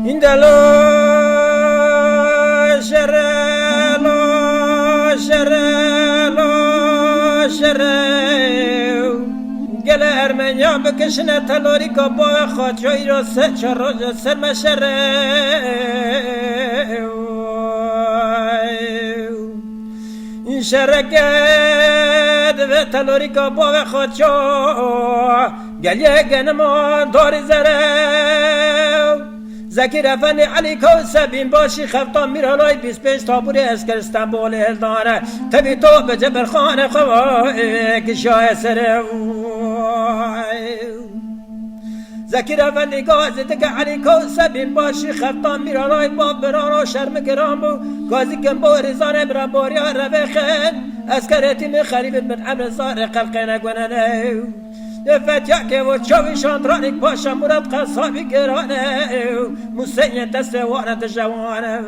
این دلو شرلو شرلو شرلو گل ارمنیا بکشنه تلوری که با خاچایی را سه چار روز سر مشرلو این شرکت و تلوری که با خاچا گل یک نمان داری زره زکیر افندی علی کوسبین باشی خفتان میرالای 25 تابوری اسکر استنبول هلدانه تبی تو به جبر خانه خواه که شاه سره زکیر افندی گازی دکه علی کوسبین باشی خفتان میرالای باب بران و شرم گرام بو گازی کن با ریزانه برا باریا روخن اسکرتی می خریب من عمر زار قلقه نگونه فتیا که و چوی شاندرانیک پاشا مراد قصابی گرانه موسیقی دست وارد جوانه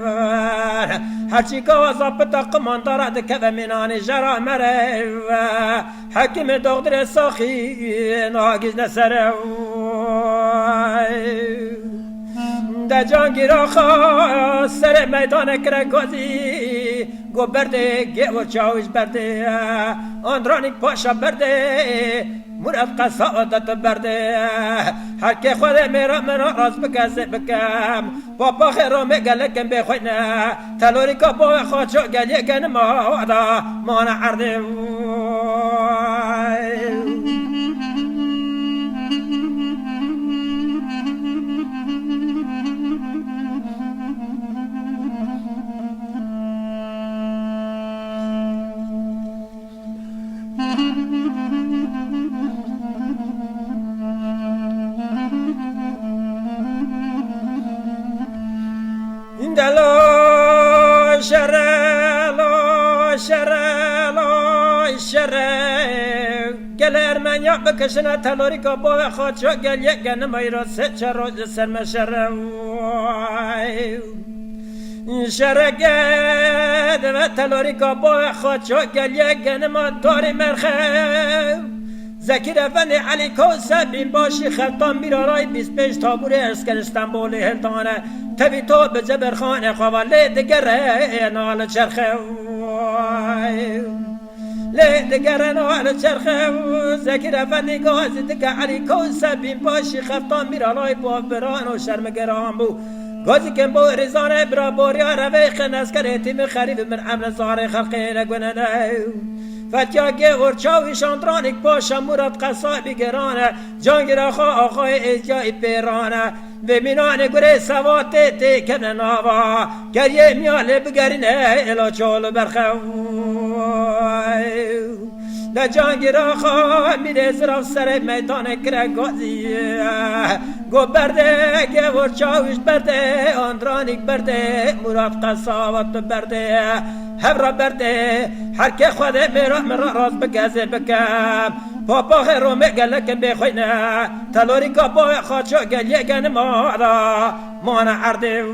هرچی که وزابطا قماندارد که و منانی جرا مره حکیم دغدر ساخی ناگیز نسره در جانگیر آخا سر میدان کرگازی گو برده گو چاوش برده آندرانیک پاشا برده مراد قصادت برده هر که خود میرا راز بکزه بکم بابا خیرو میگلکم بخوینه تلوری که با خواچو گلیه گن مادا مانا عرده دلو شرلو شرلو شرل گل ارمنیا بکشنه تلوری که با خاچو گل یک گن میرا سه چه روز سرم شرل شرگد و تلوری که با خاچو گل یک گن ما داری مرخه زکیر افندی علی کوسبین باشی خلطان میرارای 25 تابوری اسکر استنبول هلدانه تبی تو به جبر خانه خواله دگره نال چرخه دگره نال چرخه زکیر افندی گازی دگه علی کوسبین باشی خلطان میرارای بابران و شرمگران بو گازی کن با ریزانه برا باریا رویخ نسکر ایتیم خریب من عمر زار خلقی نگونه فتیا که ورچاوی شاندرانیک پاشا مراد قصابی گرانه جانگیر آخای ایجای پیرانه به مینان گره سواته تکن ناوا گریه میاله بگرینه الا چالو برخواه در جانگیر آخا میره زراف سر میدان کرگازی گو برده که ورچاویش برده آندرانیک برده مراد قصاوت برده هبرا برده هر که خود مرا راز بگزه بکم پاپا خیرو میگلکم بخوینه تلوری که با خاچو گلیه گن مانا عرده